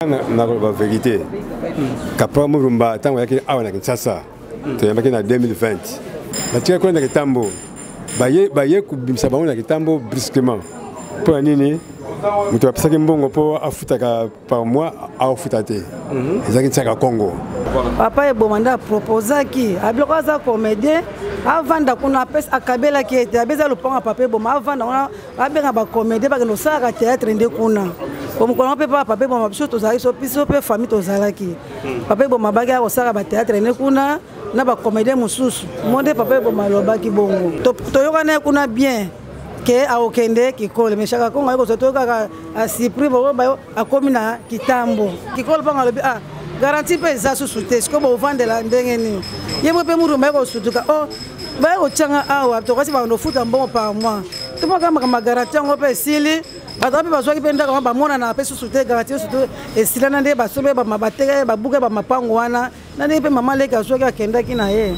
La vérité, Kapra Murumba, tant qu'il y a un Kinshasa, tu es en 2020. La tia qu'on a qui tambo, baye kubim sabon la qui tambo brusquement. Pour année, nous tu as passé un bon pour afutaka par mois à afutate. Ils ont ça Congo. Papa est bon mandat proposa qui a bloqué ça comédien avant d'akuna pes akabela qui était a besoin le pont à papier bon avant on a bien ba comédien parce que nous ça théâtre ndé kuna. Comme on peut pas papa bon mabso to za so piso pe famille to za laki. Papa bon mabaga o ça ba théâtre ndé kuna na ba comédien mususu. Monde papa bon maloba ki bongo. To yokane kuna bien. Que a okende kikole mais chaque kongo ko soto ka a sipri bo ba akomina kitambo kikole pa ngalobi ah garantie pe za susute ko bo vendre la ndenge ni yebo pe murumba ko sutuka oh ba o changa awa to kasi ba no futa mbongo par mois to mo kama garantie ngo pe sili ba to pe ba soki pe ndaka ba mona na pe susute garantie sutu esila na nde ba sobe ba mabateka ba buka ba mapango wana na nde pe mama leka soki akenda kina ye.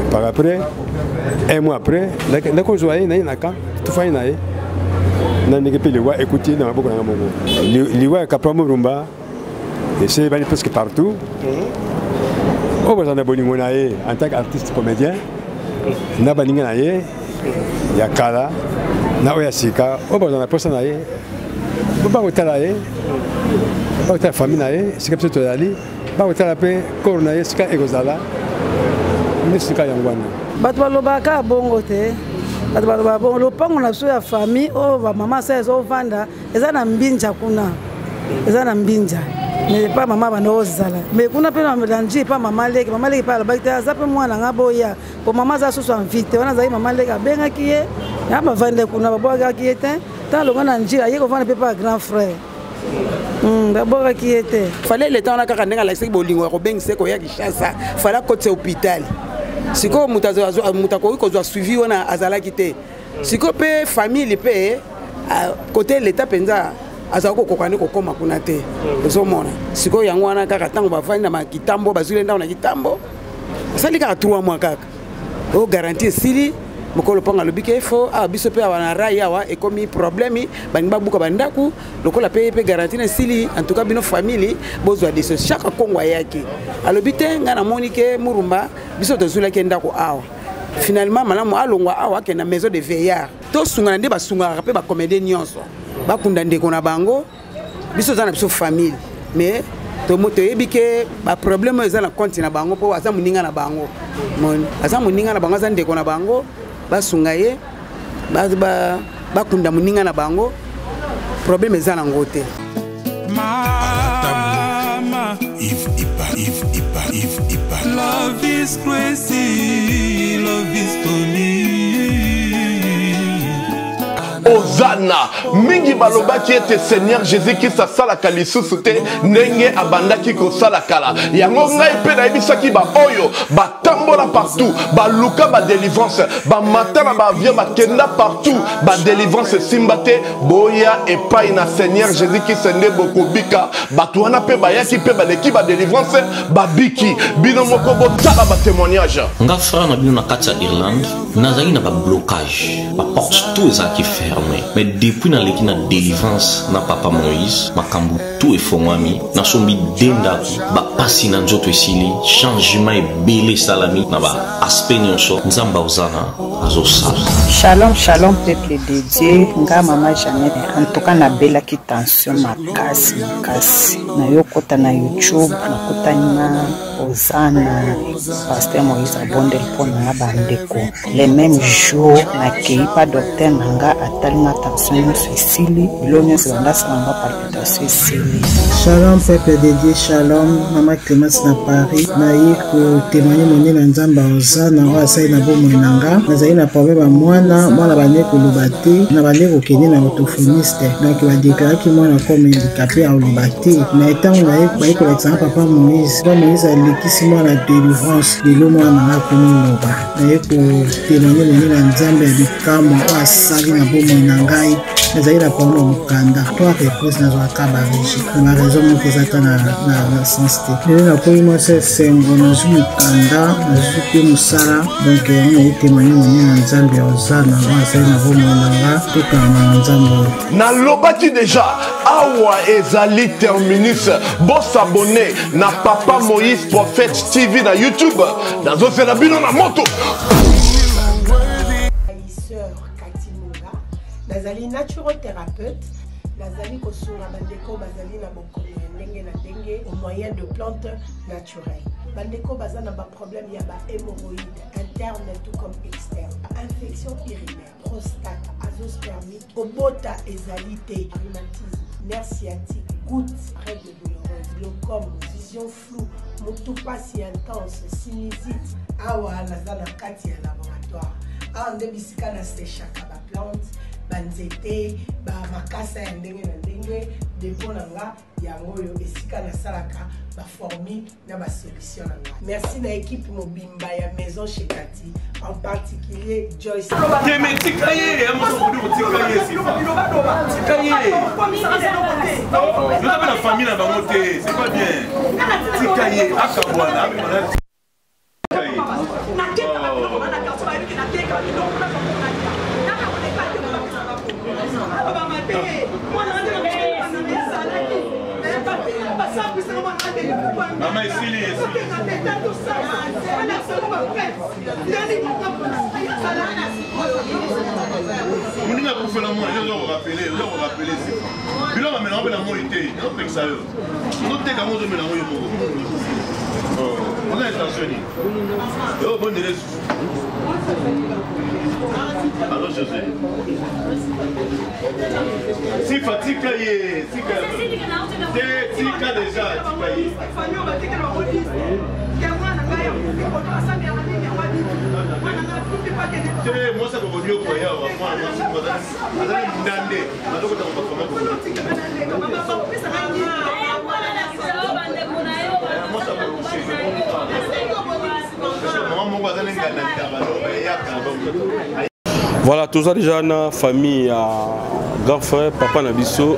Par après, un mois après, la conjointe n'a pas tout fait naïe. N'a pas pu le voir écouter dans beaucoup de moments. Le voir Kapra Murumba, et c'est presque partout. On va en abonner en tant qu'artiste comédien. N'a pas n'ingé naïe, il y a Kala, n'a pas Sika. On va en approcher naïe. On va au talaïe, on va au famille naïe, c'est comme ça tout d'aller. On va au talaïe, coronaïe, c'est quand Egozala. Bato balobaka bongo te bato balobaka bongo lopango na so ya famille o ba mama sa zo vanda eza na mbinja kuna eza na mbinja mais pas mama bana ozala mais kuna pe na melange pas mama leki pa alobaki te aza pe mwana nga boya po mama za so so invite wana za mama leki abenga ki ye ya ba vande kuna ba boga ki ete ta longa na njira ye ko vanda pe pas grand frère d'abord qui était fallait le temps na kaka ndenga la seki bolingo ko bengise ko ya Kinshasa fallait côté hôpital. Si ko mutako ko suivi wana azalaki te siko pe famille pe côté l'état penza azako kokane ko koma kuna te ezomona siko yango wana kaka tango bafanda makitambo bazule ndao na kitambo sali ka 3 mois kaka o garantie sili mokolo panga lobike fo biso pe wana raya wa ekomi problème banimba buka bandaku lokola pe garantie na sili en tout cas bino famille bozwa de chaque kongo yake alobite ngana monike Murumba biso tozula kenda ko awa finalement malamu alongwa awa ke na maison de veillard to sunga nde basunga pe ba comédien nyonso bakunda ndeko na bango biso za na biso famille mais to moto yebike ba problème eza na compte na bango po aza muninga na bango mon aza muninga na bango aza ndeko na bango basunga ye bakunda muninga na bango problème eza na ngote mama if love is crazy, love is funny. Ozana mingi balobaki ete Seigneur Jésus qui sa sala kalisusu te ndenge abandaki ko sala kala yango ngai pe na ebisaki ba oyo ba tambola partout ba luka ba délivrance ba matana ba via ba kenda partout ba délivrance simbate boya e pai na Seigneur Jésus qui sende bokobika batwana pe ba yaki pe ba leki ba délivrance ba biki bino moko botala ba témoignage nga frère na bino na kati ya Irlande nazali na ba blocage ba porte tout ça qui fermé mais depuis na leki na délivrance na papa Moïse makambu tout efongwami na sombi denda ba pasi na nzoto esili changement ebele salami na ba aspect nyonso nzamba uzana azosala. Shalom shalom peuple de Dieu nga mama Janet en tout cas na bela ki tension makasi na yokota na YouTube na kotana Ozana pasteur Moïse abondel pona bandeko les mêmes jours na keipa docteur nanga atalinga tension sisili bilonyo sanda sanga palpitation sisili. Shalom peuple de Dieu shalom mama Clémence na Paris na yiko témoigner moni na nzamba Ozana wa sai na bomo nanga nazali na problème mwana bane ko lobate na bane ko kene na orthophoniste donc ba déclarer ki mwana comme handicapé à lobate na etango na yiko l'exemple papa Moïse likisi mwana délivrance lelo mwana na komi loba na yiko témoigner moni na nzambe ya bikamo asali na bomo na ngai nazali na problème mokanda to reprise nazwaka barégie na baraison moko eza ta na sens te lelo nakomi mwasi esengo nazwi mokanda nazwi mpe mosala donc yango nayi témoigne monye na nzambe oza na ngo azali na bomoi nanga tokanga na nzambe oyo nalobaki deja awa ezali terminus bosabone na Papa Moïse Prophète TV na YouTube nazofela bino na moto nazali naturothérapeute nazali kosunga bandeko bazali na bokono ya ndenge na ndenge au moyen de plantes naturelles bandeko baza na problème ya hémorroïde interne tout comme externe infection urinaire prostate azoospermique kobota ezali te rhumatisme nerf sciatique goutte règle douloureuse glaucome vision floue motu pasi intense sinusite awa naza na kati ya laboratoire awa nde bisika na sechaka baplante banzete bamakasa ya ndenge na ndenge depo na nga yango oyo esika nasalaka baformi na basolution na nga merci na équipe mobimba ya maison chez Kati en particulier Joyce Maman ici. Vous n'avez pas fait la moi, je vais vous rappeler. Puis là, on va mélanger la moitié. On fait ça. On a mélanger on a intentionné. Oh, bonne idée. Alors, je sais. Si fatigue, Tika déjà, moi ça va mieux quoi voilà, tout ça déjà dans la famille grand frère, papa Nabiso,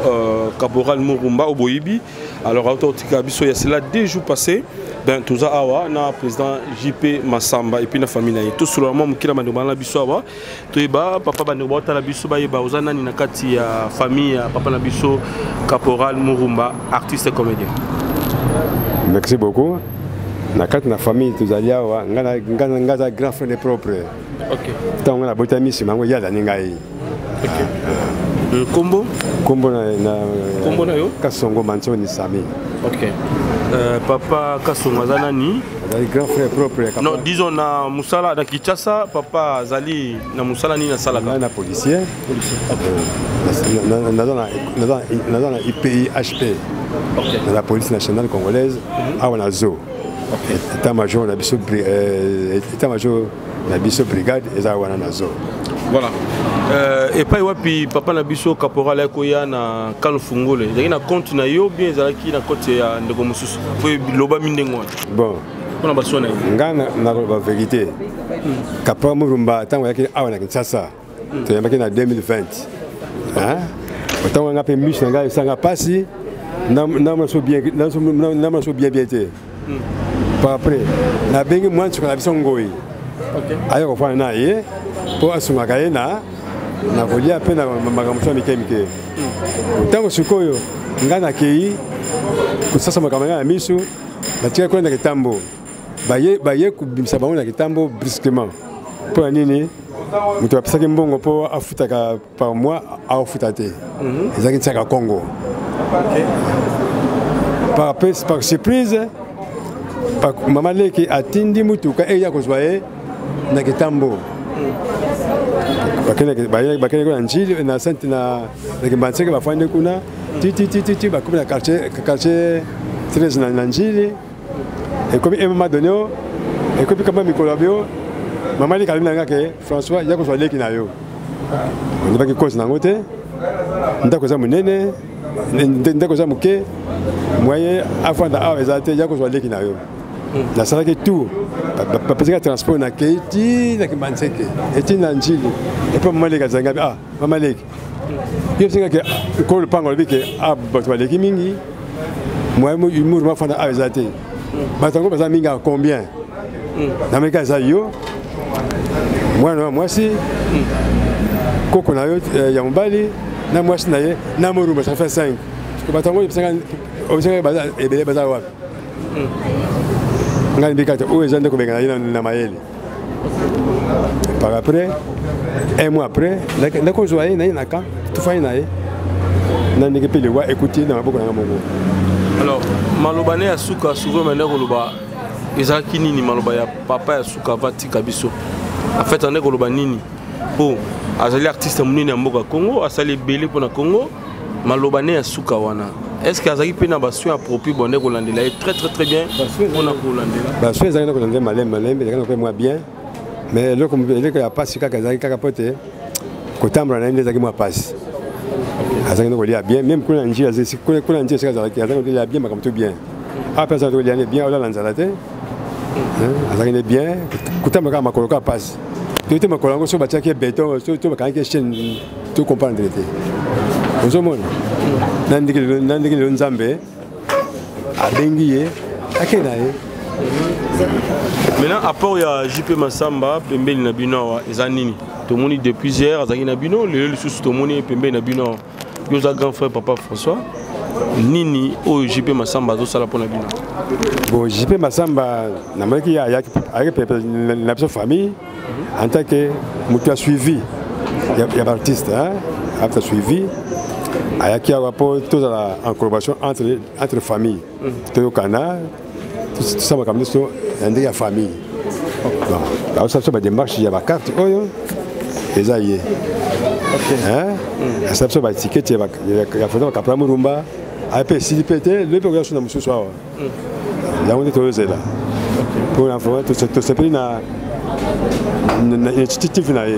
Caporal Murumba au Boyibi. Alors, Nabiso, il y a cela 2 jours passés. Ben, tout ça, awa, na président JP Massamba et puis la famille. Tout sur le moment, qui a demandé Nabiso, awa. Tout est papa Nabiso, Nabiso, ba ozana ni nakati ya famille, papa Nabiso, Caporal Murumba, artiste et comédien. Merci beaucoup. Nakati na famille, tout ça, awa, ngana grand frère propre. Ok. Tant on a botami, c'est mango yala ningai. Ok. Combo? Combo na yo? Kasongo Mansoni Sami. Ok. Papa Kasongo Zanani? Grand frère propre. Non, disons na Moussala, na Kinshasa, papa Zali na Moussala ni na Salaka. Na policier. Na IPI HP. Dans la police nationale congolaise, à Wanazo. État-major la brigade et à Wanazo. Voilà. Et pas wapi papa Nabiso Caporal Ekoya na Kalfungole. Il y a un compte na yo bien zalaki na compte ya ndeko mususu. Faut loba mindengo. Bon. On a besoin ngana na la vérité. Caporal Murumba tant yaki awa na Kinshasa. Tu yambaki na 2020. Hein? Autant on a pe mus nga sanga pasi na so bien été. Par après, na bengi moi sur la vision ngoi. OK. Ayo kwa na ye pour asuma kaena na volia pe na makamsho mikemike. Tango sikoyo ngana kei kusasa makamanga ya misu batia kwenda kitambo. Baye kubimisa bango na kitambo brusquement. Pour nini? Mutu apesaki mbongo po afutaka par mois afuta te. Ezaki tsaka Congo. OK. Par surprise, maman leki atindi mutuka eya kozwaye na kitambo. Bakene ko njili na sente na kimbanseke bafande kuna ti bakubi na quartier 13 na njili et comme m'a donné et comme kama mikolabio maman leki alina ngake François ya kozwa leki na yo. On ba ki cause na ngote ndako za munene ndako za muke moyen afanda awa ezate ya kozwa leki na yo. La salle qui tout, parce que transport na Keiti, na Kimanseke, et na Njili, et pas maman les gazanga, ah, maman les, Yo singa que ko le pango le que abatwa le kimingi. Moi humour ma fana azate. Batango baza minga combien? Na meka za yo. Moi si koko na yo ya mbali na moi si na ye na moruma ça fait 5. Ko batango 50 obisanga baza ebele baza wa. Ngai bikata o ezande ko benga na mayele. Par après, un mois après, la cause est na ka, tout fait na na nige pe le wa écouter na boko na mongo. Alors, malobane ya suka souvent maintenant koloba ezaki nini maloba ya papa ya suka vati kabiso. En fait, on est koloba nini po azali artiste munene ya mboka Congo, asali belé pour na Congo, malobane ya suka wana. Est-ce que azali pe na basu approprié bonne kolandela très bien pour na kolandela. Basu ezali kolandela malem, ezali ko moi bien. Mais là, comme il n'y a pas si quelqu'un qui a capoté, quand on a des gens qui passent, ça va bien. Même quand on a un dia, c'est quand on a un dia, ça va bien, mais comme tout bien. Après ça, on est bien, on a l'anzalate, ça va bien. Quand on a un coloca passe, tout le monde sur bâtiment qui est béton, tout le monde qui est chaîne, tout comprendre. Nous sommes nandiki le nzambe, à Benguié, à Kenaï. Maintenant, à part JP Massamba, Pembeli Nabino, Zanini, tout le monde depuis hier, Zaki Nabino, le sous tout le monde Pembeli Nabino, Yosa grand frère Papa François, Nini, au JP Massamba, tout ça là pour Nabino. Bon, JP Massamba, il y a la famille, en tant que tu as suivi, il y a l'artiste, tu as suivi, il y a un rapport en collaboration entre familles, tout le canal. Tout ça va comme ça, il y a famille. Alors ça va démarche, il y a ma carte, et ça y est. Ça va ticket, il y a photo de Murumba, après si pété, le programme sur le soir. Là on est tous là. Pour l'info, tout ce prix na institutif na ye.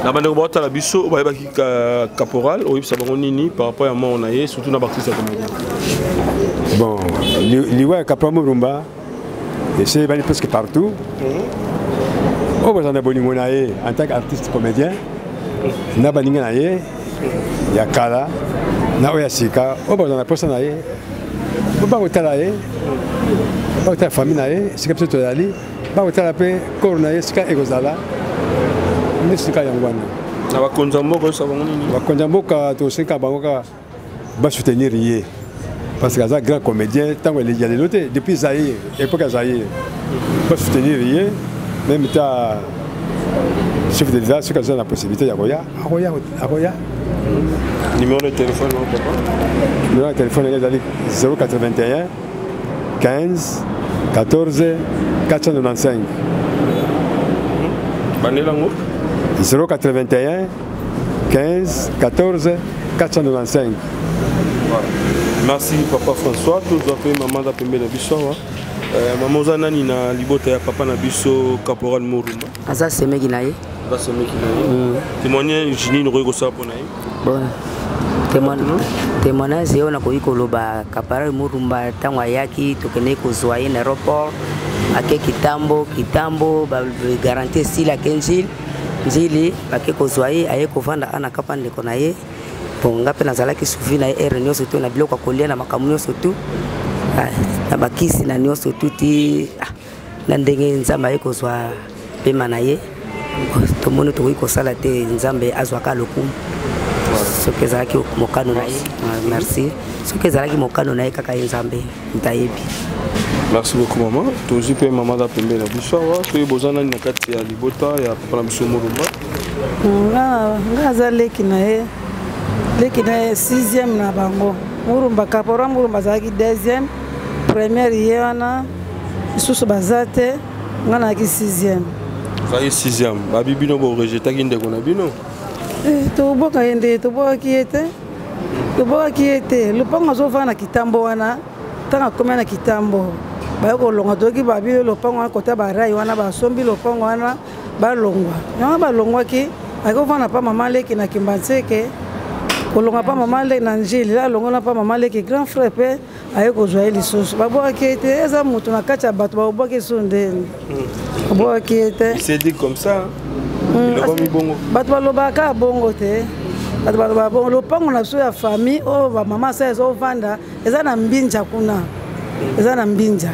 Na bande ko la biso ba ba ki caporal, o yebisa bango nini par rapport à moi on a surtout na artiste comédien. Bon, l'Iwa Capra Murumba, c'est presque partout. On va en abonner en tant qu'artiste comédien. Na baninga naye, ya kala, na oyasika, on va en poste naye. On va otalaye, on va famille naye, c'est comme ça tu allais. Ba otala pe cornaye sika egozala. Ni sika yangwana. Na bakonzambo ko sabongo nini? Bakonzambo ka to sika bangoka ba soutenir yé. Parce que c'est un grand comédien, tant qu'il y a des autres, depuis Zahir, l'époque Zahir, pas soutenir rien, même ta chef de l'État, ceux qui ont la possibilité d'Aroya. Numéro de téléphone, non, papa? Numéro de téléphone, c'est 081 15 14 495. 081 15 14 495. Merci Papa François, tous vous avez maman d'Apembe Nabiso. Maman Zanani na libota ya Papa Nabiso Caporal Murumba. Aza semeki naye. Aza semeki naye. Témoignage jini no rego sa pona ye. Bon. Témoignage yo na koyiko loba Caporal Murumba tangwa yaki tokene ko zoye na aéroport ake kitambo ba garantie sila kenjil njili ake ko zoye aye ko vanda ana kapande ko naye. Bon, ngape nazalaki suivi na RNO surtout na biloko kolia na makamunyo surtout na bakisi na nyo surtout ti na ndenge nzamba yeko zwa pema na ye to mono to ko sala te nzambe azwaka lokumu soki ezalaki mokano na ye. Merci soki ezalaki mokano na ye kaka ye nzambe ntayebi. Merci beaucoup maman. Tozi pe maman d'Apembe Nabiso wa to bozana na kati ya libota ya Papa Nabiso Murumba. Nga zaleki na ye. Leki na 6e na bango. Murumba Caporal Murumba zaki 2e, première yana isusu bazate ngana ki 6e. Zaki 6e. Ba bibino bo rejeter ki ndeko na bino. To boka yende to boka kiete. To boka kiete. Lupango zova na kitambo wana. Tanga komena na kitambo. Ba ko longa toki ba bi lupango kota ba rai wana ba sombi lupango wana ba longwa. Nyama ba longwa ki akova na pa mama leki na Kimbanseke. Kolonga pa mama le na njili la longa pa mama le ki grand frère pe aye ko joye lisusu babo akete eza mutu na kacha bato babo ke sondeni babo akete c'est dit comme ça il a mis bongo bato balobaka bongo te bon lopango na biso ya famille oyo bamama sa ezovanda eza na mbinja kuna eza na mbinja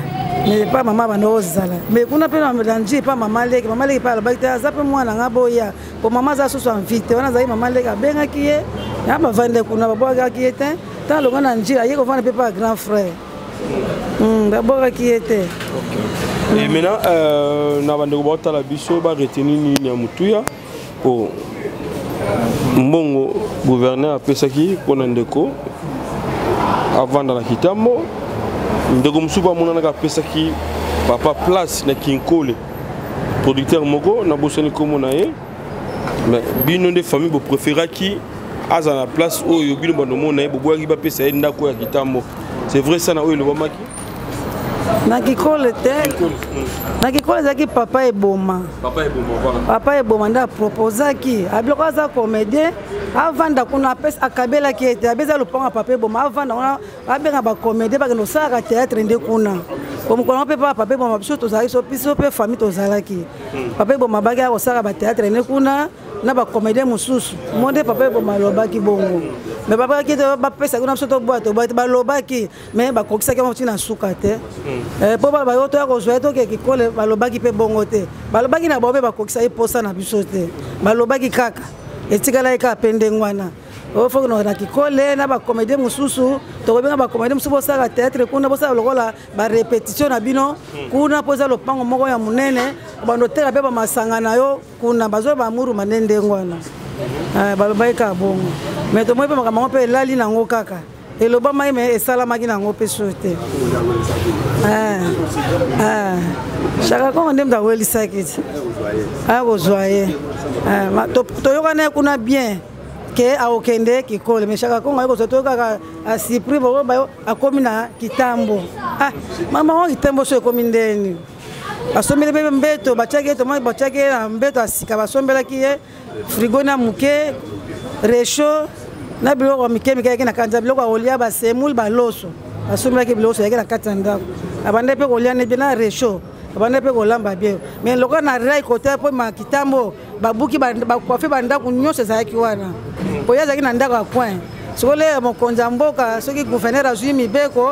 mais pas mama banda ozala mais kuna mpe na nji pa mama leki mpe alobaki te aza mpe mwana nga boya po mama aza susu anvite wana azali mama leki abengaki ye ya bavande kuna babwakaki ye te ntan longo na nji aye kovanda mpe pa grand frère babwakaki ye te. Et maintenant, na bandeko baotala biso ba retenir nini ya mutuya po mbongo gouverneur apesaki mpona ndeko avanda na kitambo ndeko mosusu bamonanaka apesaki papa place na kinkole producteur moko na bosani komo na ye mais bino nde famille bopréféraki aza na place oyo bino bandomona ye boboyaki bapesa ye ndako ya kitambo c'est vrai ça na oyo elobamaki na kikole te na kikole ezalaki papa eboma nde apropozaki abiloko aza comédien avanda kuna apesi akabelaki ete abeza lopango ya papa eboma avanda kuna abenga bacomédien bakende osalaka théâtre nde kuna omokolo mpe pa papa eboma biso tozalaki so biso mpe famille tozalaki papa eboma bakea kosalaka batéâtre nde kuna na bacomédien mosusu mo nde papa eboma alobaki bongo mais babaki te bapesaki kuna biso toboya toboya te balobaki mais bakokisaki yango ntina suka te mpo bayo toya kozwa ye toke kikole balobaki mpe bongo te balobaki na bao mpe bakokisa ye posa na biso te balobaki kaka etikalaki kaka mpe ndenge wana ofoki na kikole na bacomédien mosusu tokobenga bacomédien mosusu bosala théâtre kuna bosala lokola barépétition na bino kuna mpo eza lopango moko ya monene bando teka mpe bamasanga na yo kuna bazoya bamuruma nde ndenge wana balobaki kaka bongo mais tomoi mpe makambo yango mpe elali nango kaka elobamaki me esalamaki nango mpe so te Chaka Kongo nde mutu awelisaki ti akozwa ye toyokana ye kuna bien ke aokende kikole mais Chaka Kongo ayekozwa toyokaka asipri bayo akomi na kitambo mama ngo kitambo so ekomi ndeni basombeli mpe mbeto batiaki ye tomoi batiaki ye na mbeto asika basombelaki ye frigo na moke rechaud na biloko mike yaki na kati ya biloko ya kolia basemule baloso basombelaki biloso yaki na kati ya ndako abande mpe kolia nebie na rechaud abande mpe kolamba bien mais lokola na rai kote mpo makitambo babuki bakwafe bandako nyonso ezalaki wana po ye azalaki na ndako ya coin sikoyo le mokonzi ya mboka soki gouverneur azwi mibeko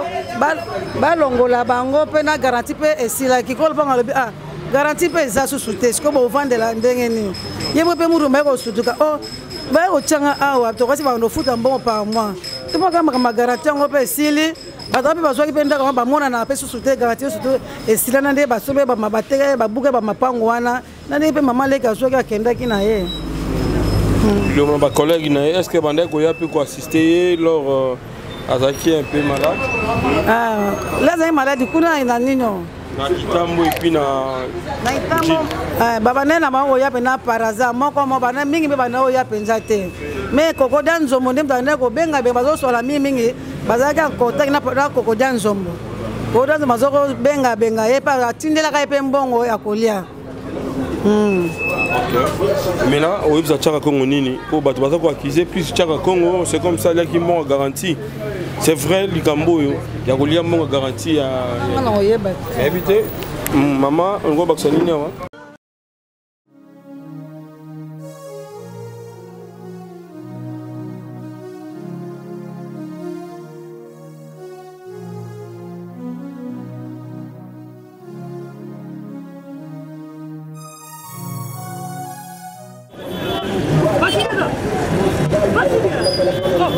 balongola bango mpe na garanti mpe esilaki kolo mpongo alobi garanti mpe eza susu te sikoyo bovandela ndenge nini ye mpe mutu baye kosutuka baye kotianga awa tokasi bando futa mbongo par mois tomokamaka magaranti yango mpe esili bato mpe bazwaki mpe ndako bamonana mpe susu te garanti susu esilana nde basombe bateke babuke bamapango wana na nde mpe mama leki azwaki akendaki na ye le bacollègue na ye est ce que bandaki koya mpe koassiste ye lors azalaki un peu malade le azalaki maladi kuna na nino na kitambo epuis na kitambo babane na bango oya mpenza par hasard moko bana mingi mpe bana oya mpenza te mais kokodia nzombo nde mutu andaki kobenga be bazosola mingi bazalaki en contact na kokodia nzombo kokodia nzombo bazokobenga ye mpe atindelaka ye mpe mbongo ya kolia maintenant oyebisa Chaka Kongo nini po bato baza koaccuse plus Chaka Kongo c'est comme ça aliaki mbongo garantie c'est vrai likambo oyo ya kolia mbongo garantie ya yebi te mama ongo bakisa nini awa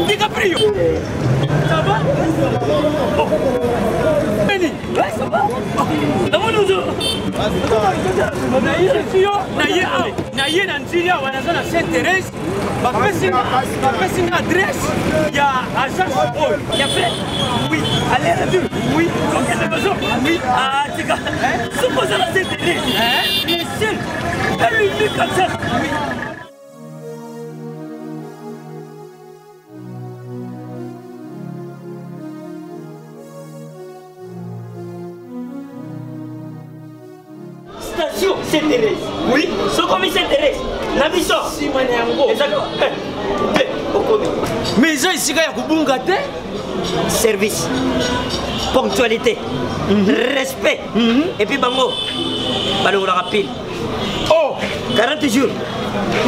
DiCaprio, ça va? Oh. Benny, ouais, ça va? Comment nous autres? Naye na Nigeria wanaza na Sainte-Thérèse bapesi na adresse ya agence oil ya fait oui allez la vue oui donc elle a besoin oui tika supposé la Sainte-Thérèse bien sûr elle lui dit comme ça oui. Sainte-Thérèse. Oui, ce commis Sainte-Thérèse. Nabiso. Si manyango. Exactement. Mais ils ont ici à Kubungate. Service. Ponctualité. Respect. Et puis bango. Bango la rapide. Oh, 40 jours.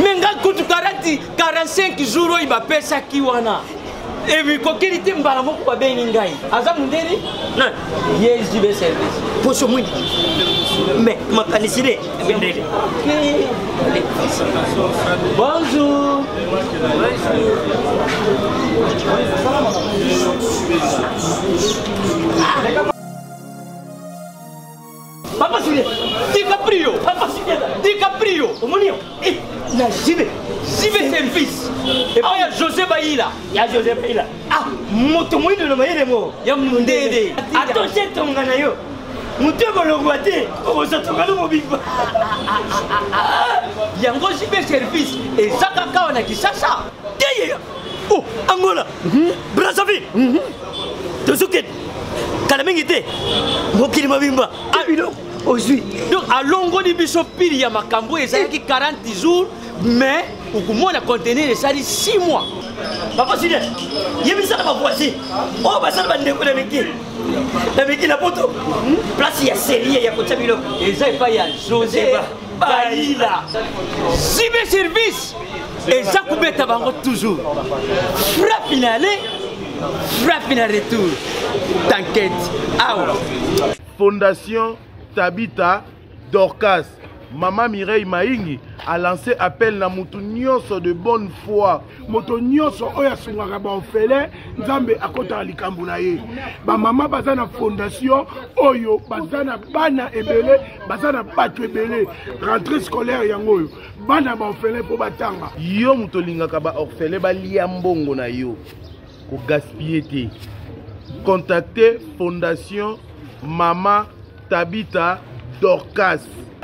Mais ngal kutu 40 45 jours il va payer ça qui wana. Et puis quand il était mbala moko ba beningai. Aza mundeli? Non. Yes, du service. Pour ce monde. Mais ma canicide bendele. Bonjour. Papa Sule, DiCaprio, Papa Sule, DiCaprio, Omonio, na Jibe service. Et puis il y a José Baïla. Il y a José Baïla. Ah, moto moi de le maïle mo. Il y a Mundede. Attention ton ganayo. Moto ko lo guaté, o so to ngalo mo bigba. Il y a un gros Jibe service et ça kaka on a qui ça. Deye. Oh, Angola. Brazzaville. Tozuket. Kalamengite. Mokili mabimba. Abino. Donc à longo di biso pili ya makambo ezalaki 40 jours mais okomona contenir esali 6 mois. Papa Sile, yebisa na voisin. Oh basala bandeko na meki. Na meki na poto. Place ya série ya kotsa biloko. Eza pa ya José Baïla. Jibe service. Eza kubeta bango toujours. Frappe finale. Frappe finale retour. T'inquiète. Fondation Tabita Dorcas, Maman Mireille Maïngi a lancé appel na mutu nyonso de bonne foi. Moto nyonso oya sungaka ba ofele nzambe akota likambu na ye. Ba mama bazana fondation oyo bazana bana ebele bazana batu ebele rentrée scolaire yango yo. Bana ba ofele po batanga. Yo muto lingaka ba ofele ba lia mbongo na yo. Ko gaspiller te. Contactez Fondation Mama Tabita Dorcas.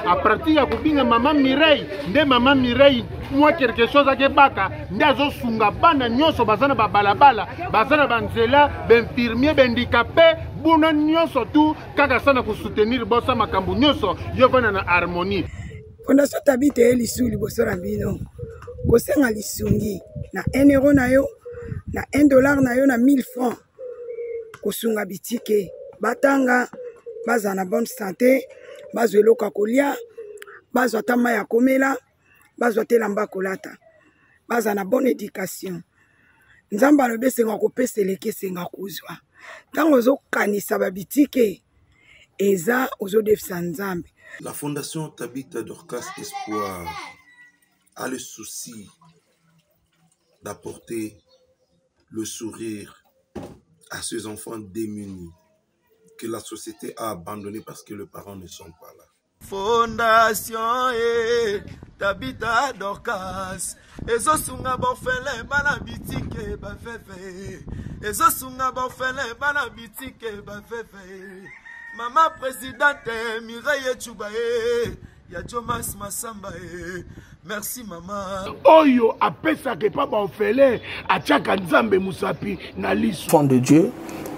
À partir ya kubinga Maman Mireille, nde Maman Mireille moi quelque chose à Kebaka, ndazo sunga bana nyonso bazana ba balabala, bazana banzela, benfirmier, handicapé, buna nyonso tout kaka sana ko soutenir bossa makambu nyonso yo bana na harmonie. Fondation Tabita elisu liboso na bino. Kosenga lisungi na 1 euro na yo, na 1 dollar na yo na 1000 francs. Kosunga bitike batanga baza na bonne santé, bazwa eloko kolia, bazwa tama ya komela, bazwa telamba kolata, baza na bonne éducation. Nzamba alobi senga kopesa eleke senga kuzwa. Tango ozokanisa babitike eza ozodefisa nzambe. La Fondation Tabita Dorcas Espoir a le souci d'apporter le sourire à ces enfants démunis que la société a abandonnés parce que les parents ne sont pas là. Fondation Tabita Dorcas ezosunga bofele bana bitike bafefe ezosunga bofele bana bitike bafefe Mama présidente Mireille Choubaye ya Jomas Masamba merci maman. Oyo apesa ke papa ofele achaka nzambe musapi na lisu. Enfant de Dieu,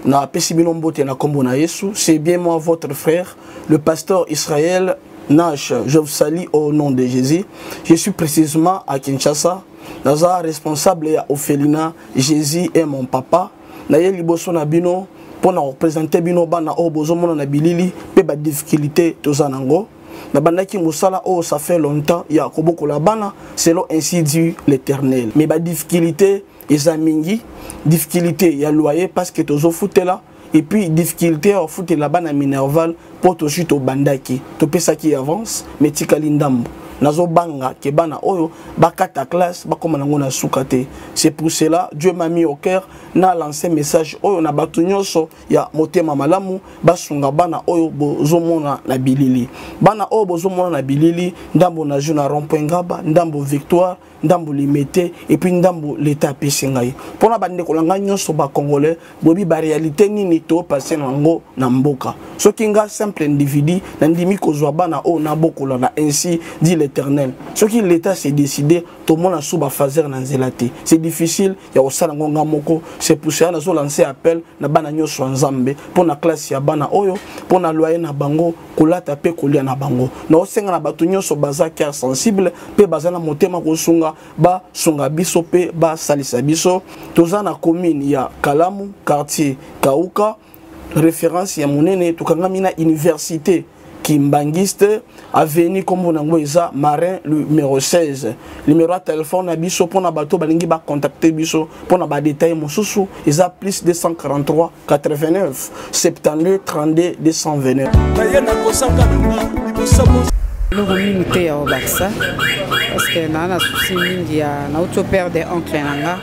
na pesibilombote na kombo na Yesu, c'est bien moi votre frère, le pasteur Israël Nash. Je vous salue au nom de Jésus. Je suis précisément à Kinshasa. Naza responsable ya Ophelina, Jésus est mon papa. Na ye liboso na bino pour na représenter bino bana o bozomona na bilili pe ba difficulté tozanango. Na bandaki musala oh ça fait longtemps ya koboko la bana selon ainsi dit l'Éternel. Mais ba difficulté ezamingi, difficulté ya loyer parce que tozo foutela et puis difficulté au foot la bana minerval pour to chute au bandaki. To pesa qui avance mais tikali ndambo. Nazo banga ke bana oyo bakata classe bakoma nango na sukate. C'est pour cela Dieu m'a mis au cœur na lancé message oyo na batu nyonso ya motema malamu basunga bana oyo bozomona na bilili. Bana oyo bozomona na bilili ndambo na juna rond-point Ngaba, ndambo Victoire, ndambo Limité et puis ndambo l'état pesingai. Pona bande kolanga nyonso ba congolais bobi ba réalité nini to passer nango na mboka. Soki nga simple individu na ndimi kozwa bana oyo na bokola na ainsi dit l'Éternel. Ce qui l'État s'est décidé, tout le monde a sous fazer na nzelate. C'est difficile, ya osala ngonga moko. C'est pour ça que nous lancé appel na bana nyoso nzambe pour na classe ya bana oyo, pour na loyer na bango, kolata pe kolia na bango. Na osenga na batu nyoso baza cœur sensible, pe baza na motema kosunga, ba sunga biso pe ba salisa biso. Toza na commune ya Kalamu, quartier Kauka, référence ya monene tukanga mina université kimbangiste avenue comme on a marin numéro 16 numéro de téléphone biso pour na bato balingi ba contacter biso pour na ba détail mosusu eza plus 243 89 72 32 229 Loko mingi te ya obakisa parce que na souci mingi ya na auto père de oncle nanga.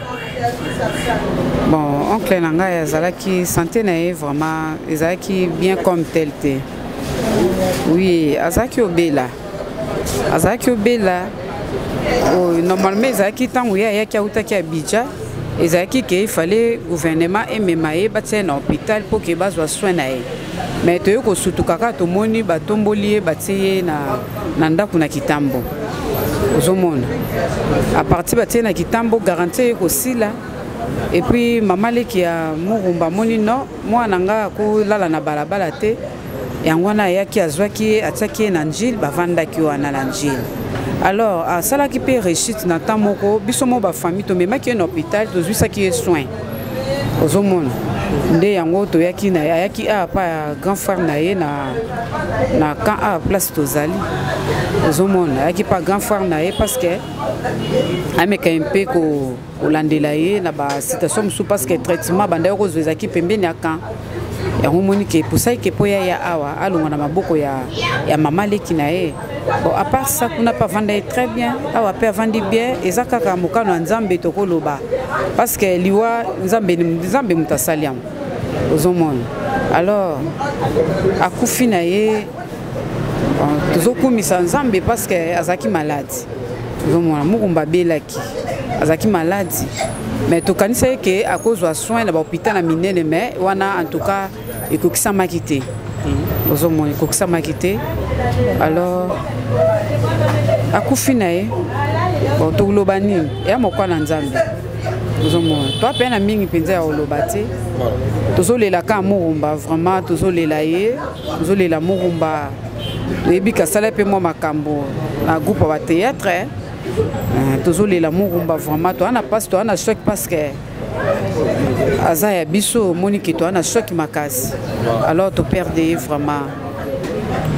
Bon, oncle nanga yazalaki santé na ye vraiment ezalaki bien comme tel te. Oui, azalaki obela. Azalaki obela. Normalement ezalaki tango ya yaki autaki Abidjan. Ezalaki que il fallait gouvernement ememaye batie na hôpital pour que bazwa soin na ye. Mais to yoko sutu kaka to moni batomboli batie na ndako na kitambo. Ozomona. À partir batie na kitambo garantie ko sila. Et puis maman leki ya Murumba moni no moi nanga ko lala na balabala te. Yango na yaki azwaki ataki na njil bavandaki wana na njil. Alors, à ça qui peut réussir dans temps moko, bisomo ba famille to mema ki en hôpital to zui ça qui est soin. Ozomona. Nde yango to yaki na yaki a pa grand frère na ye na quand a place to zali. Ozomona yaki pa grand frère na ye parce que ameka mpe ko olandela ye na ba situation sous parce que traitement banda ko zezaki pembeni aka. Yango moni ke pour ça que po ya awa alonga na maboko ya mama leki na ye. Bon, à part ça, on n'a pas vendu très bien. On a pas vendu bien. Et ça, quand on a nzambe toko loba, parce que liwa nzambe mutasaliam. Aux hommes. Alors, à Koufinaye, toujours comme ça nzambe parce que azaki malade. Aux hommes, Murumba belaki, azaki malade. Mais tout cas, c'est que à cause de soins dans l'hôpital à Minene, mais on a en tout cas il faut que ça m'a quitté. Aux hommes, il faut que ça m'a quitté. Alors, à Koufinaye, bon, tout le bani, et à mon coin en Zambie. Toi, peine à mingi penza au lobate. Toujours les lacs à Murumba, vraiment, toujours les laïers, toujours les la Murumba. Les bika salé moi ma cambo, la groupe à théâtre. Toujours les la Murumba, vraiment, toi, on a pas, toi, on a choc parce que. Azaya biso Monique, toi, on a choc ma casse. Alors, tu perds vraiment.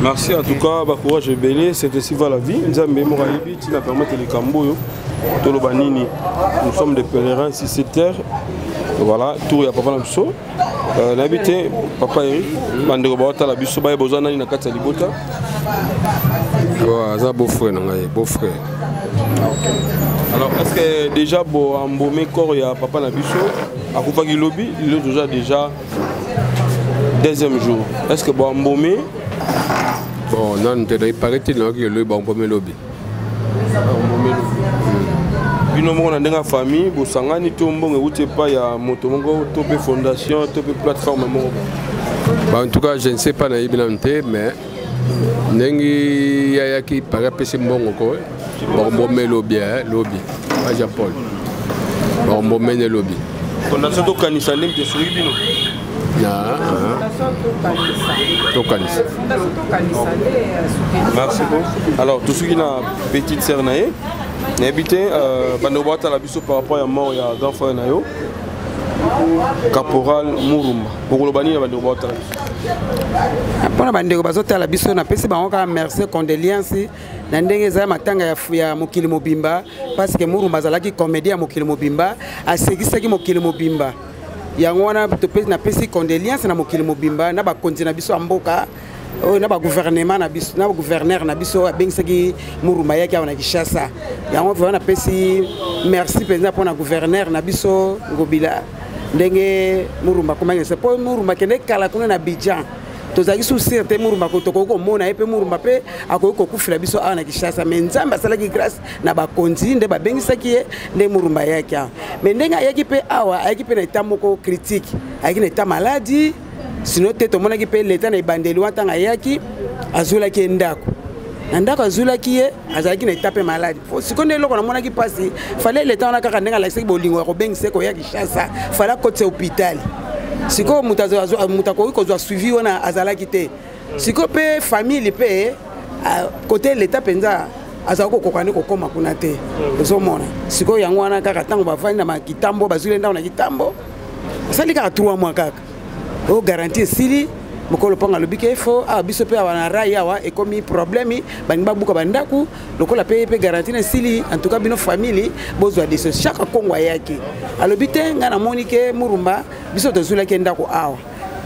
Merci en tout cas, courage et béni, c'est ainsi va la vie. Nous avons permis les Camboyo, Tolobanini. Nous sommes des pèlerins ici sur terre. Voilà, tout y a papa Namso. N'habité, papa Eric, Mandego Bata, la Bisso, Baye Bozana, Nina Katsa Libota. C'est un beau frère, beau frère. Alors, est-ce que déjà, en Mbomé, corps, il y a papa Nabisso, à Koufagi Lobby, il est déjà deuxième jour. Est-ce que en Mbomé, bon, non, il paraît qu'il y a le bon lobby. On a une famille, on a une moto, fondation, plateforme. En tout cas, je ne sais pas, mais il y a qui paraît que c'est bon encore. Bon, lobby, lobby, pas Japon. Bon, lobby. Fondation de Kanisa, de Souribino. Merci beaucoup. Alors, tout ce qui est petite sœur, n'habitez pas la biso par rapport à mort et à grand frère Nayo. Caporal Murumba. Pour le banni, la biso. Pour la bande de la biso, on a pensé que merci, condoléances. Nandenge za matanga ya mokili mobimba parce que Murumba zalaki comédien mokili mobimba asekisaki mokili mobimba. Yango wana na pesi condoléances na mokili mobimba na ba konzi na biso mboka na ba gouvernement na biso na gouverneur na biso abengisaki Murumba yaki na Kinshasa. Yango na pesi merci penza pour na gouverneur na biso Ngobila ndenge Murumba komanya c'est pour Murumba kende kala kuna na Abidjan. Tozaki sous certain Murumba ko toko mona epe Murumba pe akoki kokufila biso na Kinshasa mais nzambe asalaki grâce na ba konzi nde ba bengisaki nde Murumba yaki mais ndenga yaki pe awa yaki pe na état moko critique yaki na état maladie sinon te to monaki pe l'état na ibandeli watanga yaki azulaki ndako na ndako azulaki ye azalaki na état pe malade sikonde loko na monaki pasi fallait l'état na kaka ndenga la seki bolingo ko bengise ko yaki Kinshasa fallait côté hôpital siko mutako ko zo suivi wana azalaki te siko pe famille pe côté l'état penza azako kokane ko koma kuna te ozomona siko yango wana kaka tango bafandi na kitambo bazule ndao na kitambo sali kaka 3 mois kaka o garantie sili mokolo ponga lobi ke fo a biso pe wana raya wa e komi problème bangba buka bandaku lokola pe garantie na sili en tout cas bino famille bozwa de chaque kongwa yake alobi te ngana monike Murumba biso tozula ke ndako awa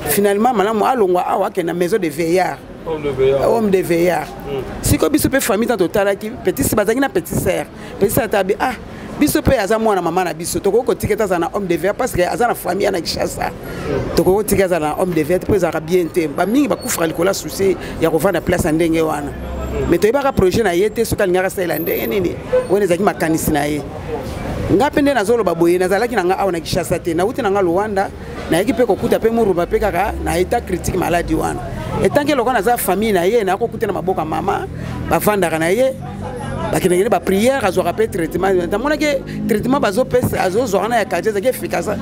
finalement malamu alongwa awa ke na maison de veillard homme de veillard siko biso pe famille tant total ki petit bazaki na petit sœur tabi ah biso pe aza mwana mama na biso toko tiketa za na homme de veillard parce que aza na famille na Kishasa toko tiketa za na homme de veillard pe za bien te ba mingi ba kufra likola souci ya kovanda place ndenge wana mais to ibaka projet na yete soka ngaka sala ndenge nini wone zaki makanisi na ye ngapende na zolo baboye na zalaki na nga awa na Kishasa te na uti na nga Luanda na yeki pe kokuta pe Murumba pe kaka na état critique maladie wana etanke lokana na za famille na ye na kokuta na maboka mama bavandaka na ye bakene ba prière azo rappel traitement ndamona ke traitement bazo pesa azo zona ya kaje ezaki efficacité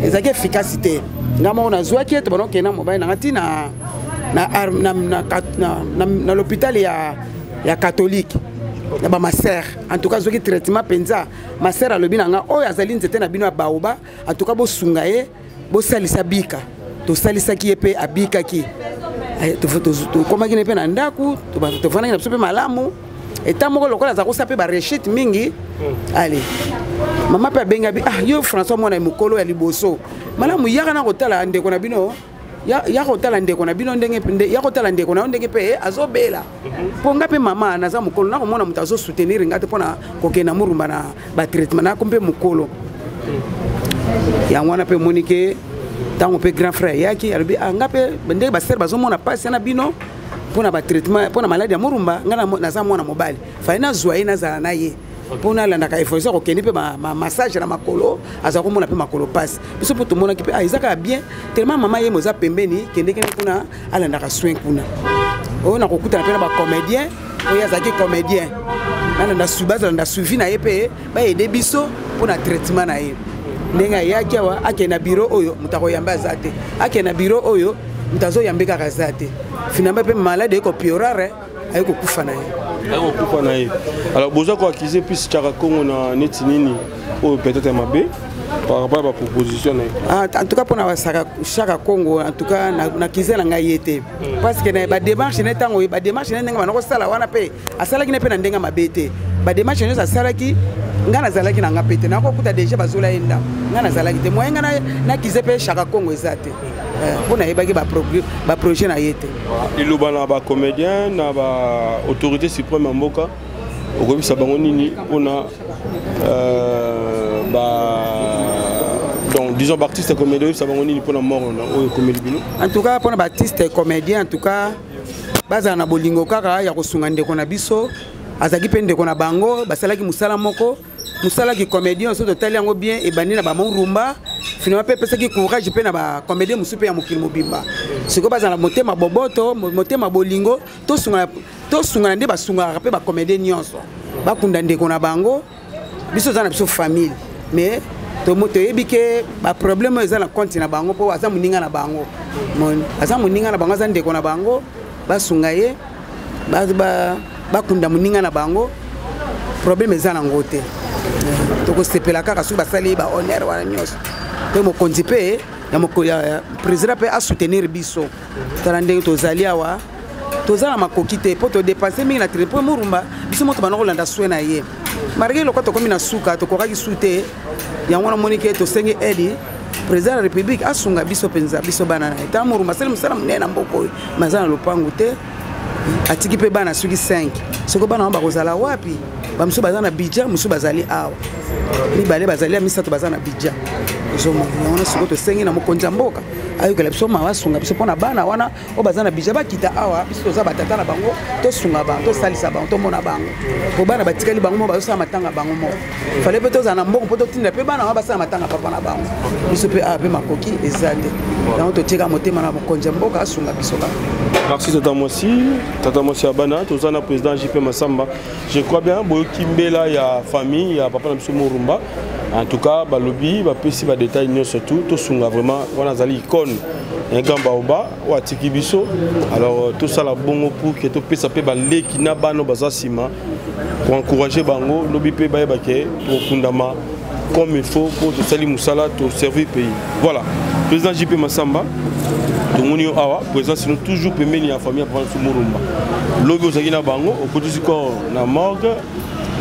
ezaki efficacité ngamo na zwaki to bono kena mobile na ngati na l'hôpital ya catholique na ba ma sœur en tout cas zoki traitement penza ma sœur alobi na nga oyo azali nzete na bino baoba en tout cas bo sunga ye bo salisa bika to salisa ki epe abika ki comment qui n'est pas nandaku tu vas na super malamu et tant moko lokola za ko sape ba rechite mingi allez mama pe benga bi ah yo François mona mukolo ya liboso malamu yaka na kotala ndeko na bino ya kotala ndeko na bino ndenge ya kotala ndeko na ndenge pe azobela ponga pe mama na za mukolo na ko mona mutazo soutenir ngate pona kokena Murumba na ba traitement na ko pe mukolo ya mwana pe monike tango pe grand frère yaki albi ngape bende ba ser bazo mona passe na bino pona ba traitement pona maladie ya Murumba ngana na za mwana mobile fa ina zwa ina za na ye pona la ndaka efforcer ko keni pe ma massage na makolo aza ko mona pe makolo passe biso poto mona ki pe izaka bien tellement mama ye moza pembeni kende kuna ala ndaka soin kuna o na kokuta na pe na ba comédien o ya zaki comédien na nda subaza nda suivi na ye pe ba aider biso pona traitement na ye ndenga yaki awa ake na bureau oyo mutako yamba zate ake na bureau oyo mutazo yambeka kazate finalement pe malade ko piorare ayiko kufa na ye alors boza ko accuser plus Chaka Congo na netinini ou peut-être mabe par rapport à la proposition en tout cas pour na Chaka Congo en tout cas na kizela nga yete parce que na ba démarche na tango ba démarche na nga banako sala wana pe asala ki na pe na ndenga mabete ba démarche na sala ki ngana zalaki na ngapete na kokuta déjà bazola enda ngana zalaki te moyenga na kizepe Chaka Congo ezate pona yebaki ba projet na yete iloba na ba comédien na ba autorité suprême mboka okobisa bango nini pona donc disons artiste comédien ça bango nini pona mort na comédie bino en tout cas pona ba artiste comédien en tout cas baza na bolingo kaka ya kosunga ndeko na biso azaki pe ndeko na bango basalaki musala moko musala ki comédien so totali yango bien et bandi na ba Murumba finalement pe pesa ki courage pe na ba comédien musupe ya mokili mobimba siko baza na motema boboto motema bolingo to sunga nde basunga pe ba comédien nyonso bakunda ndeko na bango biso za na biso famille mais to moto yebike ba problème eza na compte na bango po aza muninga na bango aza muninga na bango aza ndeko na bango basunga ye bakunda muninga na bango problème eza na ngote toko sepela kaka su basali ba honneur wana nyonso pe mokonzi pe ya président pe a soutenir biso tala ndenge tozali awa tozala makoki te po to dépasser mingi na tripo Murumba biso moto banoko landa soin na ye marge lokota komi na suka to kokaki sute yango na monike to senge edi président de la république asunga biso penza biso bana na eta Murumba sele musala munena mboko mazana lopangu te atiki pe bana suki 5 soko bana ba kozala wapi ba musu bazana bidja musu bazali awa ni bale bazali misato bazana bidja zomo yona soko to sengi na mokonza mboka ayo kala biso mawa sunga biso pona bana wana o bazana bidja bakita awa biso za batata na bango to sunga bango to salisa bango to mona bango po bana batikali bango mo bazo matanga bango mo fallait pe to za na mboko po to tinda pe bana wa basala matanga papa na bango biso pe a pe makoki ezate donc to tika motema na mokonza mboka asunga biso ba. Merci Tata Mosi Abana, tous les président JP Massamba. Je crois bien Boyokimbela ya famille, ya papa na Murumba. En tout cas, ba lobby, ba pesi ba détail surtout tout sunga vraiment wana zali icône un gamba oba wa tikibiso. Alors tout ça la bongo pour que to pesa pe ba leki na bano bazasima pour encourager bango lobby pe ba yebake pour kundama comme il faut pour te salir musala to servir pays. Voilà. Président JP Massamba tongoni awa présence nous toujours pembeni ya famille Papa Murumba lobi ozaki na bango okotisi corps na morgue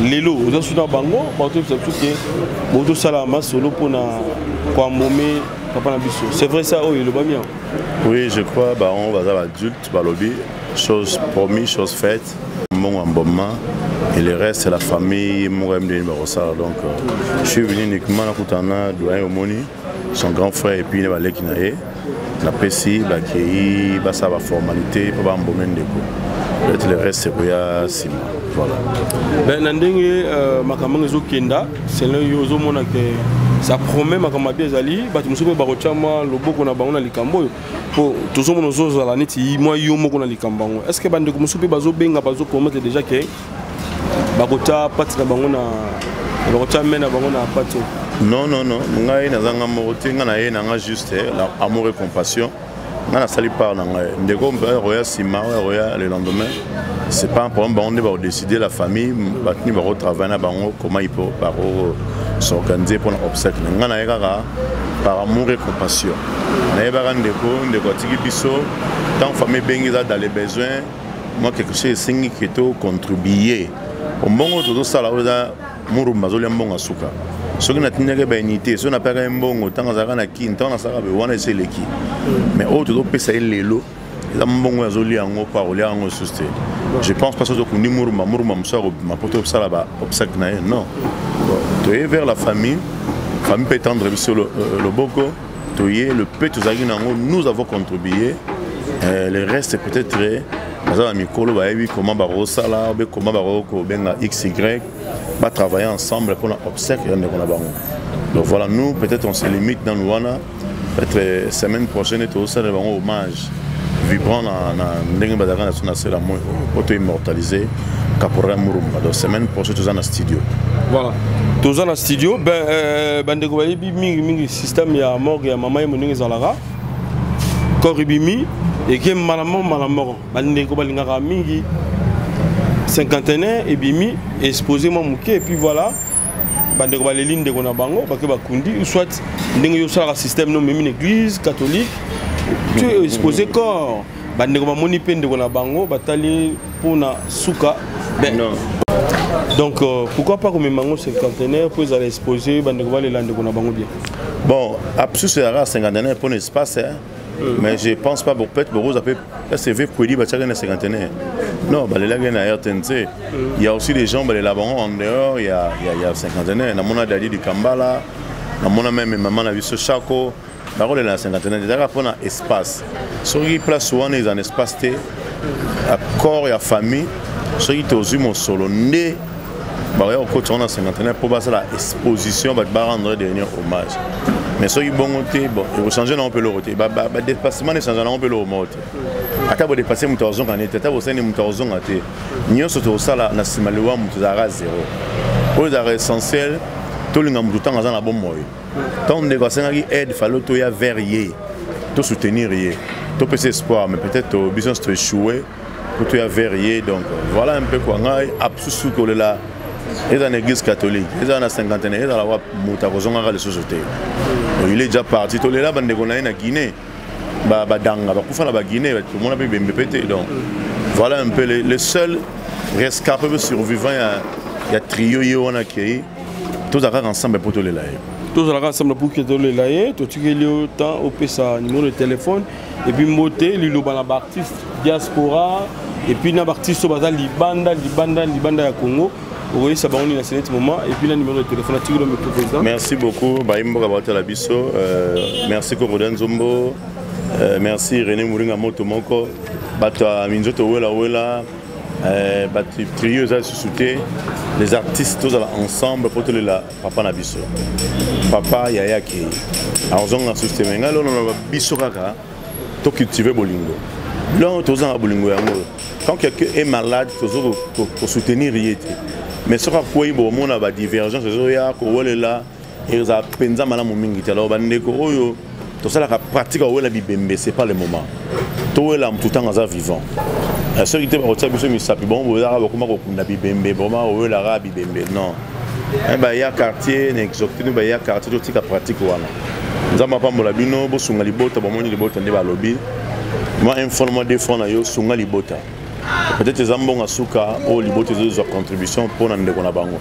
lelo ozasu na bango bato ke boto sala masolo pona kwa mbome Papa na biso. C'est vrai ça oh il le va bien. Oui, je crois bah on va avoir adulte ba lobby chose promis chose faite mon embaumement et le reste c'est la famille mon numéro ça donc je suis venu uniquement à Koutana doyen Omoni son grand frère et puis il va aller kinaé la PCI bah qui bah ça va formalité pour ba embaumer ndeko le reste c'est pour Sima voilà ben nandenge makamanga zo kenda c'est là yozo mona que ça promet makamanga bien zali ba tumusupe ba kochama loboko na bango na likambo po tozo mona zo za la neti moi yo moko na likambango est-ce que bande ko musupe bazo benga bazo promettre déjà que ba kota pati na bango na ba kota mena bango na pati non ngai nazanga morote nga na ye nanga juste amour et compassion nga na sali par na ngai ndeko mpa roya Sima roya le lendemain c'est pas un problème on va décider la famille batni va retravailler na bango comment il peut par s'organiser pour l'obsèque nga na yaka par amour et compassion na yeba ndeko tiki biso tant famille bengiza dans les besoins moi quelque chose singi keto contribuer au mbongo todo sala oza Murumba zo liambonga suka soki na tinaka ba unité so na paka mbongo tanga zaka na ki ntona saka be wana c'est leki mais autre do pesa lelo eza mbongo azoli yango pa olia yango susté je pense pas que kundi Murumba msoro ma poto sala ba obsèque na non toye vers la famille peut tendre sur le boko toye le peu tozaki nango nous avons contribué le reste peut-être bazala mikolo ba yebi comment ba rosala ou comment ba ko benga XY va travailler ensemble pour l'obsèque et donc voilà nous peut-être on se limite dans Luana peut-être semaine prochaine tout ça devant hommage vibrant na ndenge bazaka na sona sela mo auto immortalisé Caporal Murumba donc semaine prochaine tout ça na studio voilà tout ça na studio ben bandeko ba yebi mingi système ya morgue ya mama yemoningi zalara koribimi et que malamoro bandeko balingaka mingi cinquantenaire et bimi exposé moi muké et puis voilà bandeko baleli ndeko na bango bake bakundi soit ndenge yo sala système no même une église catholique tu es exposé corps bandeko ba moni pe ndeko na bango batali pona suka ben non donc pourquoi pas comme mango cinquantenaire pour aller exposer bandeko balela ndeko na bango bien bon absolument c'est rare cinquantenaire pour l'espace hein. Mais je pense pas pour peut-être pour vous appeler CV pour dire bah tu as une cinquantenaire. Non, bah les là à RTNC. Il y a aussi des gens bah les là en dehors il y a cinquantenaire. Na mona dadi du Kambala, na mona même maman na vu ce Chaco. Bah on est la cinquantenaire. Déjà pour un espace. Sur qui place souvent les en espace té à corps et à famille. Sur qui t'oses mon solo né. Bah on coach on a cinquantenaire pour passer la exposition bah rendre dernier hommage. Mais ceux qui bon côté, bon, ils vont changer on peut le roter. Dépassement, les changements on peut le remonter. Ata bo dépasser mutawazon quand était, ata bo sene mutawazon até. Nyo soto sala na simalewa mutazara zéro. Pour les essentiels, tout le monde temps dans la bonne moyen. Tant de gars qui aide fallo to ya verrier, to soutenir yé. To peut espoir, mais peut-être au business to échouer, pour to ya verrier donc voilà un peu quoi ngai absous que là. Et dans l'église catholique, et dans la cinquantaine, et dans la Moutavozon à la société. Il est déjà parti, tout le monde est en Guinée. Badanga, la Guinée, tout le monde a bien pété. Donc voilà un peu les seuls rescapés survivants. Il y a trio, il y a accueilli. Tous ensemble pour tous les laïcs. Tous ensemble pour tous les laïcs. Tout ce qui est au temps, au PSA, numéro de téléphone. Et puis, moté, l'île artiste, diaspora. Et puis, l'artiste, Libanda à Congo. Oui, ça va on est à ce moment et puis le numéro de téléphone merci beaucoup Baimbo Gabato Labiso merci Korodan Zombo merci René Mouringa Moto Moko Bata Minzoto Wela Bati trio ça sous-souté les artistes tous ensemble pour tous les papa Nabiso papa Yaya Ki alors on a soutenu ngalo on a biso kaka to cultiver bolingo là tous en bolingo quand quelqu'un est malade toujours pour soutenir yété. Mais ce qu'on a bon a divergence là et ça penza mala mingi alors bandeko oyo to ça la pratique la bibembe c'est pas le moment to la tout temps à vivant ceux qui étaient au tsabi so mi sapi bon vous ara comment ko na bibembe bon ma la ra bibembe non il y a quartier n'exoctine il y a quartier to tika pratique wana nzamba pambola bino bosunga libota bomoni libota nde balobi moi informe des fois na yo sunga libota peut-être les ambonga suka o libota zo contribution pour na ndeko na bango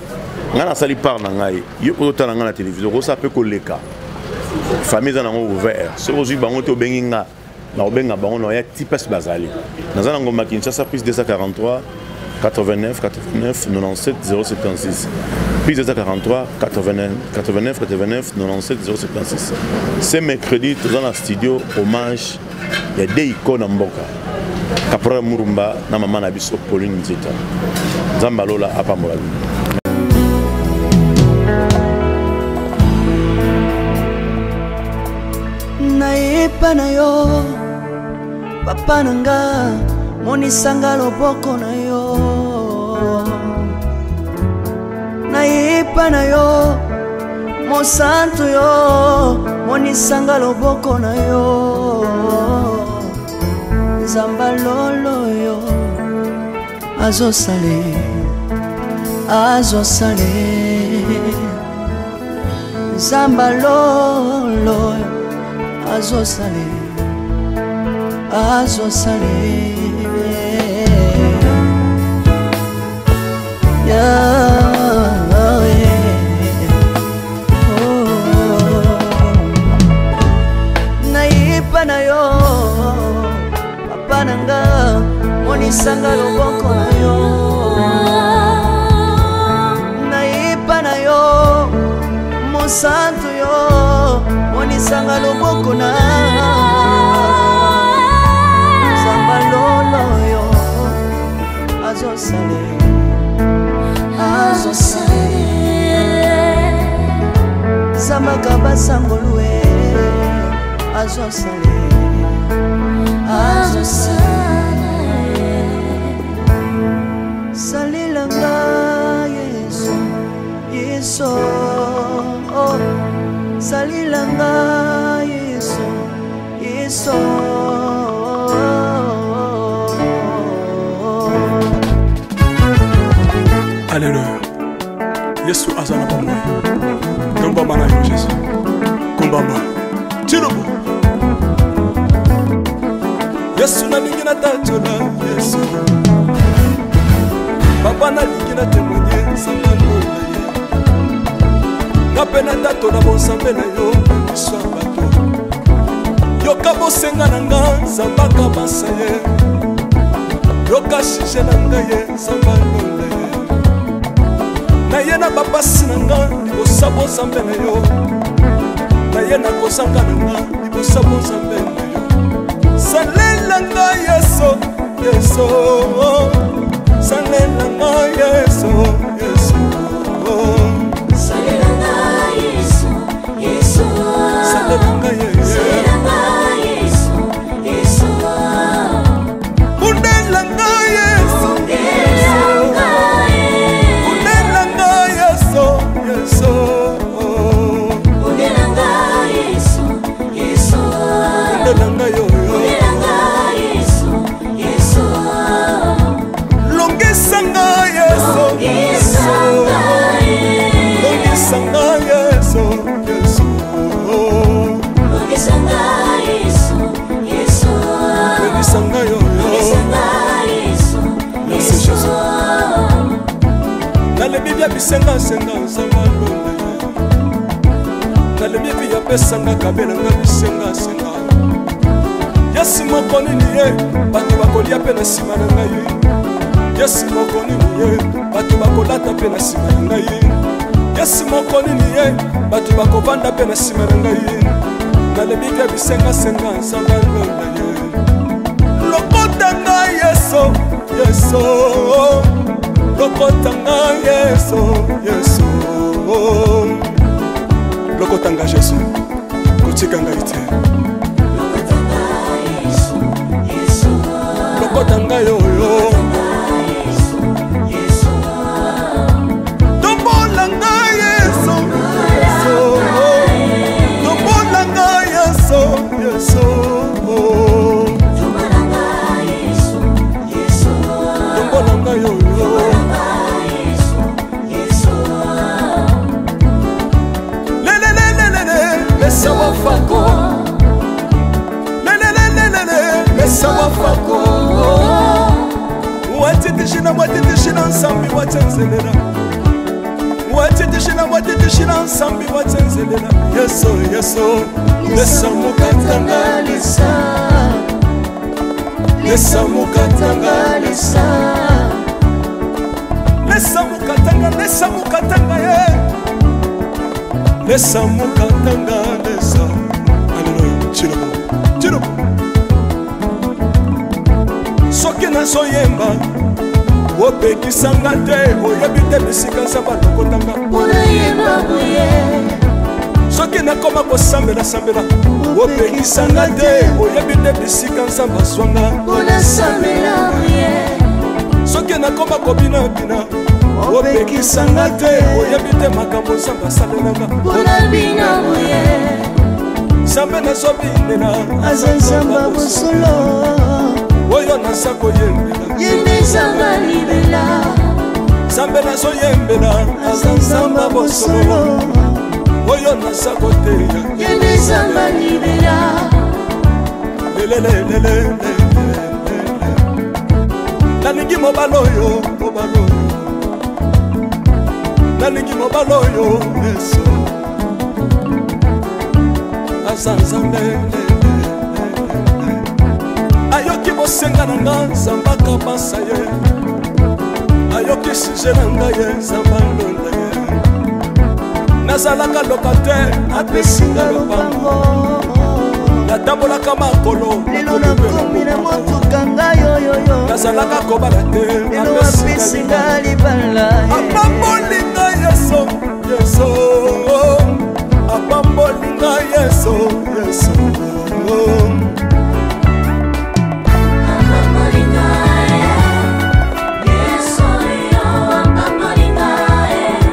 ngana sali par na ngai yo ko tala ngana télévision ko ça peut koleka famille za nango ouvert so ozui bango to benginga na obenga bango no ya tipes bazali nazana ngoma Kinshasa plus 243 89 97 076 plus 243 89 97 076 c'est mercredi tout dans la studio hommage il y a des icônes en mboka Caporal Murumba na mama na biso Pauline Nzita Zambalola apambola nayepa na yo papa nanga monisanga loboko na yo nayepa na yo mosantu yo monisanga loboko na yo Zambalolo yo azosale Zambalolo azosale nayipa na yo papa nanga monisanga loboko na yo nayipa na yo mosantu yo monisanga loboko na Zambalolo yo azosale Zambaka sangolwe azosale salilanga Yesu salilanga Yesu Alléluia. Yesu azana pamoja. Naomba maana ya Yesu. Kumbamba. Tirobo. Yesu na lingina tachola Yesu. Papa na lingina témoigner sangalo na ye. Napena tato na bonsambe na yo iswabato. Yoka bosenga nanga zambaka basaye. Yoka shishe nanga ye sangalo na ye. Na ye na bapasi nanga libosabo zambe na yo. Na ye na kozanga nanga libosabo zambe na yo. Salelanga Yesu Salelanga Yesu Salelanga Yesu Salelanga Yesu Undelanga Yesu Undelanga Yesu Undelanga yo Longisanga Yesu Longisanga Yesu Longisanga yo Merci Jésus Dans le Bible bisenga senga sangalo Dans le Bible pesanga kabela nga bisenga senga Yesu mokoni ni ye bato bakolia pe na sima na ngai Yesu mokoni ni ye bato bakolata pe na sima na ngai Yesu mokoni ni ye bato bakovanda pe na sima na ngai Na le Bible bisenga senga sangalo na ye Lokota nga Yesu Lokota nga Yesu Lokota nga Jésus kotika nga ite Lokota nga yo Tombola nga Yesu Tombola nga Yesu Tombola nga yo Laisse-moi faire shina mwatiti shina nsambi watsenzelela watiti shina mwatiti shina nsambi watsenzelela yeso yeso lesa mukatanga lesa lesa mukatanga lesa lesa mukatanga ye lesa mukatanga lesa aleluya chiro soki nazoyemba opekisanga te oyebi te bisika nzambe alokotanga soki nakoma kosambela opekisanga te oyebi te bisika nzambe azwanga soki nakoma kobinabina opekisanga te oyebi te makambo nzambe asalelanga nzambe nazobinela aza nzambe bosolo oyo naza koyembela yembezanga libela nzambe nazoyembela aza nzambe bosolo oyo naza koteya yembezanga libela lelelelelele nalingi mobala oyo nalingi mobala oyo yesu aza nzambe ayoki bosenga na nga nzambe akabasa ye ayoki suje na nga ye nzambe alonda ye nazalaka lokatere apesinga lopango natambolaka makolo lelo nakomi na motuka ngai oyoyo nazalaka kobala te lelo apesinga libala apambolinga yeso yeso apambolinga yeso yeso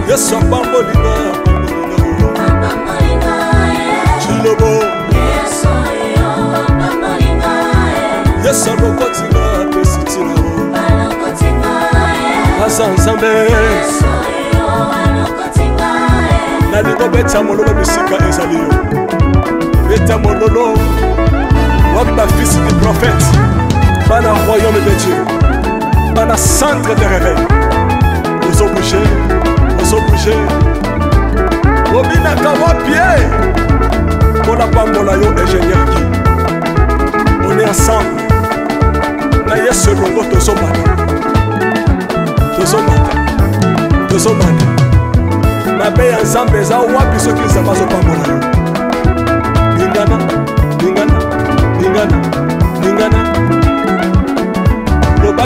yesu apambolinga chilobo yesu alokotinga apesitina aza nzambe nalingo beta mololo bisika ezali yo beta mololo wabi bafisi du prophète bana royaume de dieu bana centre de réveil ozobouge obinaka wapie mpona pambola yo ingénieur ki on est ensemble na yesu elongo tozomata mabe ya nzambe eza wapi soki nzambe azopambola yo lingana